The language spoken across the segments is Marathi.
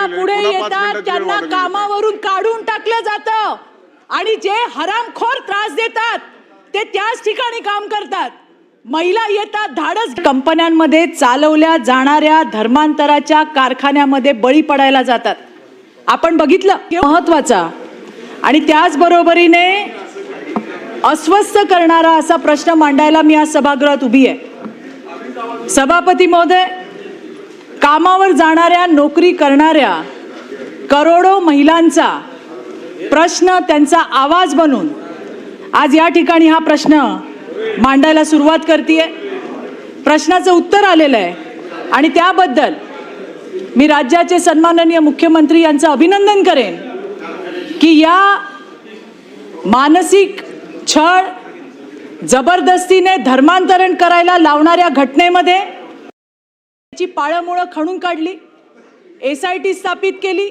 पुढे येतात त्यांना कामावरून काढून टाकलं जातं आणि जे हरामखोर त्रास देतात ते त्याच ठिकाणी काम करतात. महिला येतात धाडस. कंपन्यांमध्ये चालवल्या जाणाऱ्या धर्मांतराच्या कारखान्यामध्ये बळी पडायला जातात. आपण बघितलं महत्वाचा आणि त्याचबरोबरीने अस्वस्थ करणारा असा प्रश्न मांडायला मी आज सभागृहात उभी आहे. सभापती महोदय, कामावर जाणाऱ्या नोकरी करणाऱ्या करोडो महिलांचा प्रश्न, त्यांचा आवाज बनून आज या ठिकाणी हा प्रश्न मांडायला सुरुवात करतेय. प्रश्नाचं उत्तर आलेलं आहे आणि त्याबद्दल मी राज्याचे सन्माननीय मुख्यमंत्री यांचं अभिनंदन करेन की या मानसिक छळ, जबरदस्तीने धर्मांतरण करायला लावणाऱ्या घटनेमध्ये ची पाळंमुळं खणून काढली, SIT स्थापित केली,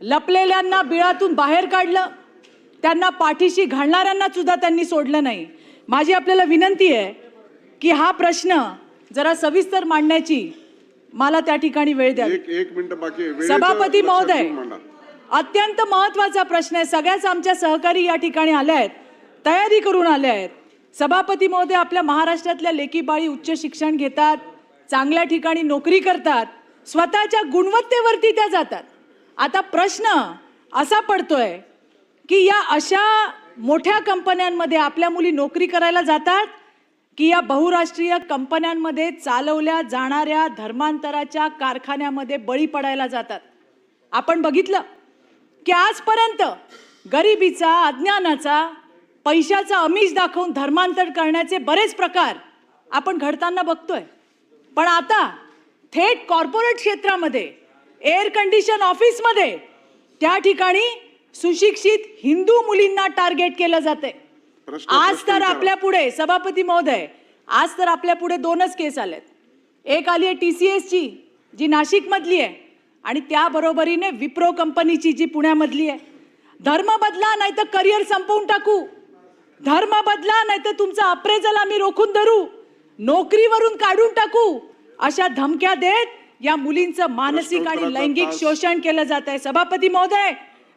लपलेल्यांना बिळातून बाहेर काढलं, त्यांना पाठीशी घालणाऱ्यांना सुद्धा त्यांनी सोडलं नाही. माझी आपल्याला विनंती आहे की हा प्रश्न जरा सविस्तर मांडण्याची मला त्या ठिकाणी वेळ द्या. एक मिनिट बाकी आहे. सभापती महोदय, अत्यंत महत्त्वाचा प्रश्न आहे. सगळ्याच आमच्या सहकारी या ठिकाणी आले आहेत, तयारी करून आले आहेत. सभापती महोदय, आपल्या महाराष्ट्रातल्या लेकीबाळी उच्च शिक्षण घेतात, चांगल्या ठिकाणी नोकरी करतात, स्वतःच्या गुणवत्तेवरती त्या जातात. आता प्रश्न असा पडतोय की या अशा मोठ्या कंपन्यांमध्ये आपल्या मुली नोकरी करायला जातात की या बहुराष्ट्रीय कंपन्यांमध्ये चालवल्या जाणाऱ्या धर्मांतराच्या कारखान्यामध्ये बळी पडायला जातात. आपण बघितलं की आजपर्यंत गरिबीचा, अज्ञानाचा, पैशाचा आमिष दाखवून धर्मांतर करण्याचे बरेच प्रकार आपण घडताना बघतोय. पण आता थेट कॉर्पोरेट क्षेत्रामध्ये, एअर कंडिशन ऑफिसमध्ये त्या ठिकाणी सुशिक्षित हिंदू मुलींना टार्गेट केलं जाते. आज तर आपल्या पुढे, सभापती महोदय, आज तर आपल्या पुढे दोनच केस आलेत. एक आली आहे TCS ची, जी नाशिक मधली आहे, आणि त्याबरोबरीने विप्रो कंपनीची, जी पुण्यामधली आहे. धर्म बदला नाही तर करिअर संपवून टाकू, धर्म बदला नाही तर तुमचा अप्रेझल आम्ही रोखून धरू, नोकरीवरून काढून टाकू, अशा धमक्या देत या मुलींचं मानसिक आणि लैंगिक शोषण केलं जात आहे. सभापती महोदय,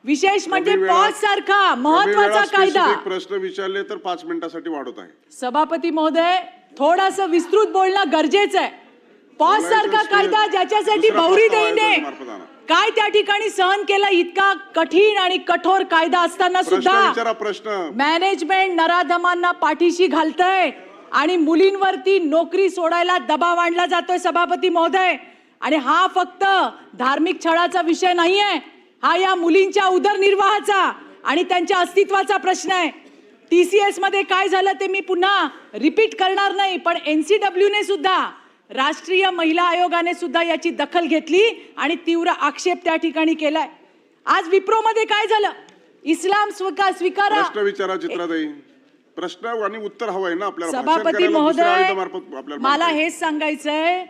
विशेष म्हणजे पॉज सारखा महत्वाचा कायदा. प्रश्न विचारले तर 5 मिनिटांसाठी वाढवत आहे. सभापती महोदय, थोडंसं विस्तृत बोलणं गरजेचं आहे. पॉज सारखा कायदा ज्याच्यासाठी बहुरी देईने काय त्या ठिकाणी सहन केला, इतका कठीण आणि कठोर कायदा असताना सुद्धा मॅनेजमेंट नराधमांना पाठीशी घालतंय आणि मुलींवरती नोकरी सोडायला दबाव आणला जातोय. सभापती महोदय, आणि हा फक्त धार्मिक छळाचा विषय नाहीये, हा या मुलींच्या उदरनिर्वाहाचा आणि त्यांच्या अस्तित्वाचा प्रश्न आहे. TCS मध्ये काय झालं ते मी पुन्हा रिपीट करणार नाही, पण NCW ने सुद्धा, राष्ट्रीय महिला आयोगाने सुद्धा याची दखल घेतली आणि तीव्र आक्षेप त्या ठिकाणी केलाय. आज विप्रो मध्ये काय झालं, इस्लाम स्वीकारा. प्रश्न विचारा चित्राताई, प्रश्न आणि उत्तर हवंय ना आपल्याला. सभापती महोदय, मला हेच सांगायचंय,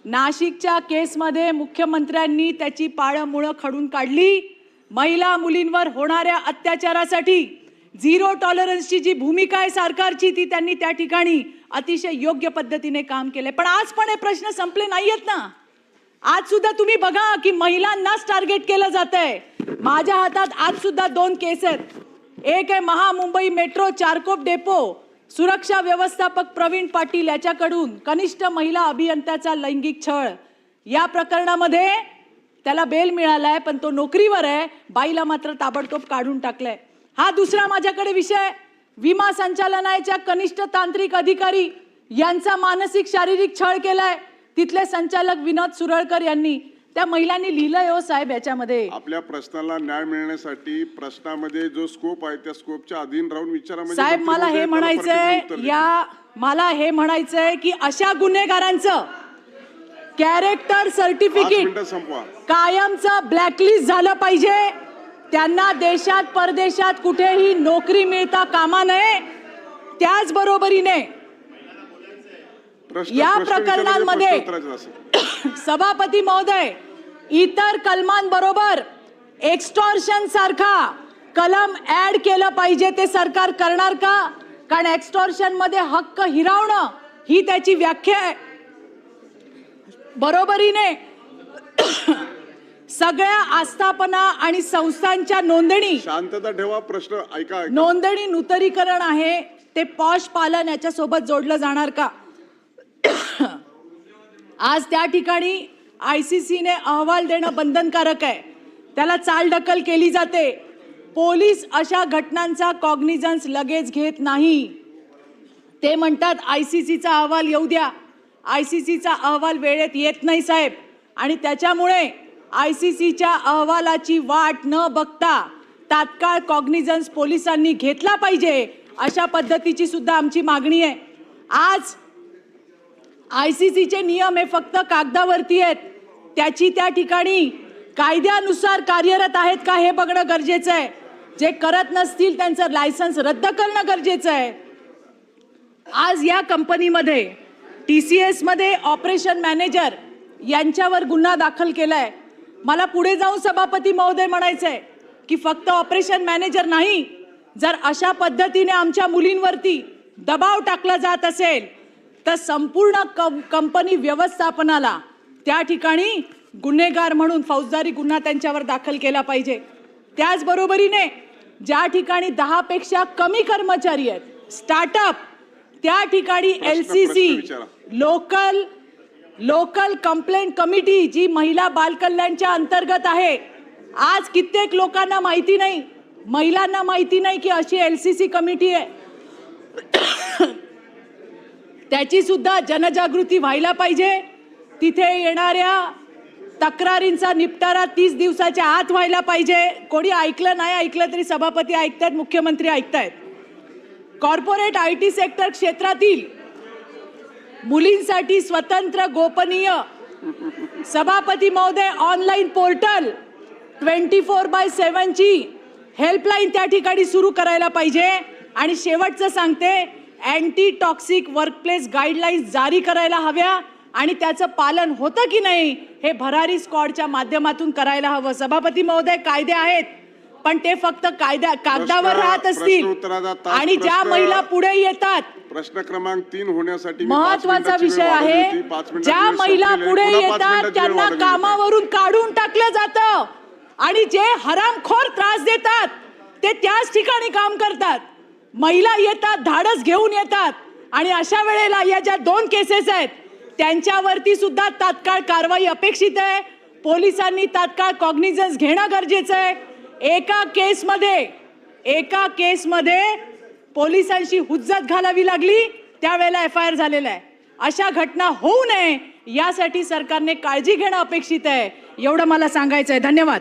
नाशिकच्या केसमध्ये मुख्यमंत्र्यांनी त्याची पाळंमुळं खडून काढली. महिला मुलींवर होणाऱ्या अत्याचारासाठी झिरो टॉलरन्सची जी भूमिका आहे सरकारची, ती त्यांनी त्या ठिकाणी अतिशय योग्य पद्धतीने काम केले. पण आज पण हे प्रश्न संपले नाहीयेत ना. आज सुद्धा तुम्ही बघा की महिलांनाच टार्गेट केलं जातंय. माझ्या हातात आज सुद्धा 2 केस आहेत. एक आहे महामुंबई मेट्रो चारकोप डेपो सुरक्षा व्यवस्थापक प्रवीण पाटील याच्याकडून कनिष्ठ महिला अभियंत्याचा लैंगिक छळ. या प्रकरणामध्ये त्याला बेल मिळालाय, पण तो नोकरीवर आहे, बाईला मात्र ताबडतोब काढून टाकलंय. हा दुसरा माझ्याकडे विषय, विमा संचालनालयाच्या कनिष्ठ तांत्रिक अधिकारी यांचा मानसिक शारीरिक छळ केलाय. तिथले संचालक विनोद सुरळकर यांनी, त्या महिलांनी लिहिलंय हो साहेब याच्यामध्ये. आपल्या प्रश्नाला न्याय मिळण्यासाठी प्रश्नामध्ये जो स्कोप आहे त्या स्कोपच्या अधीन राहून विचारा. साहेब, मला हे म्हणायचंय की अशा गुन्हेगारांचं कॅरेक्टर सर्टिफिकेट कायमचं ब्लॅकलिस्ट झालं पाहिजे. त्यांना देशात परदेशात कुठेही नोकरी मिळता कामा नये. त्याचबरोबरीने या प्रकरणांमध्ये सभापती महोदय, इतर कलमांबरोबर एक्स्टॉर्शन सारखा कलम ऍड केलं पाहिजे. ते सरकार करणार का? कारण एक्स्टॉर्शन मध्ये हक्क हिरावणं ही त्याची व्याख्या आहे. बरोबरीने सगळ्या आस्थापना आणि संस्थांच्या नोंदणी शांतता ठेवा. प्रश्न ऐका. नोंदणी नूतनीकरण आहे ते पॉश पालन याच्या सोबत जोडलं जाणार का? आज त्या ठिकाणी ICCने अहवाल देणं बंधनकारक आहे, त्याला चालढकल केली जाते. पोलीस अशा घटनांचा कॉग्निझन्स लगेच घेत नाही. ते म्हणतात ICCचा अहवाल येऊ द्या. ICCचा अहवाल वेळेत येत नाही साहेब, आणि त्याच्यामुळे ICCच्या अहवालाची वाट न बघता तात्काळ कॉग्निझन्स पोलिसांनी घेतला पाहिजे, अशा पद्धतीची सुद्धा आमची मागणी आहे. आज ICCचे नियम हे फक्त कागदावरती आहेत, त्याची त्या ठिकाणी कायद्यानुसार कार्यरत आहेत का हे बघणं गरजेचं आहे. जे करत नसतील त्यांचं लायसन्स रद्द करणं गरजेचं आहे. आज या कंपनीमध्ये TCS मध्ये ऑपरेशन मॅनेजर यांच्यावर गुन्हा दाखल केलाय. मला पुढे जाऊन सभापती महोदय म्हणायचंय की फक्त ऑपरेशन मॅनेजर नाही, जर अशा पद्धतीने आमच्या मुलींवरती दबाव टाकला जात असेल तर संपूर्ण कंपनी व्यवस्थापनाला त्या ठिकाणी गुन्हेगार म्हणून फौजदारी गुन्हा त्यांच्यावर दाखल केला पाहिजे. त्याचबरोबरीने ज्या ठिकाणी 10 पेक्षा कमी कर्मचारी आहेत, स्टार्टअप, त्या ठिकाणी LCC लोकल कंप्लेंट कमिटी जी महिला बालकल्याणच्या अंतर्गत आहे. आज कित्येक लोकांना माहिती नाही, महिलांना माहिती नाही की अशी LCC कमिटी आहे. त्याची सुद्धा जनजागृती व्हायला पाहिजे. तिथे येणाऱ्या तक्रारींचा निपटारा 30 दिवसाच्या आत व्हायला पाहिजे. कोणी ऐकलं नाही ऐकलं तरी सभापती ऐकतायत, मुख्यमंत्री ऐकतायत. कॉर्पोरेट IT सेक्टर क्षेत्रातील मुलींसाठी स्वतंत्र गोपनीय सभापती महोदय ऑनलाईन पोर्टल 24/7 ची हेल्पलाईन त्या ठिकाणी सुरू करायला पाहिजे. आणि शेवटचं सांगते, अँटी टॉक्सिक वर्कप्लेस गाईडलाईन्स जारी करायला हव्या आणि त्याचं पालन होतं की नाही हे भरारी स्क्वॉडच्या माध्यमातून करायला हवं. सभापती महोदय, कायदे आहेत पण ते फक्त कागदावर राहत असतील आणि ज्या महिला पुढे येतात. प्रश्न क्रमांक 3 होण्यासाठी महत्वाचा विषय आहे, ज्या महिला पुढे येतात त्यांना कामावरून काढून टाकलं जातं आणि जे हरामखोर त्रास देतात ते त्याच ठिकाणी काम करतात. महिला येतात, धाडस घेऊन येतात आणि अशा वेळेला या ज्या 2 केसेस आहेत त्यांच्यावरती सुद्धा तात्काळ कारवाई अपेक्षित आहे. पोलिसांनी तात्काळ कॉग्निझन्स घेणं गरजेचं आहे. एका केसमध्ये पोलिसांशी हुज्जत घालावी लागली, त्यावेळेला FIR झालेला आहे. अशा घटना होऊ नये यासाठी सरकारने काळजी घेणं अपेक्षित आहे. एवढं मला सांगायचं आहे. धन्यवाद.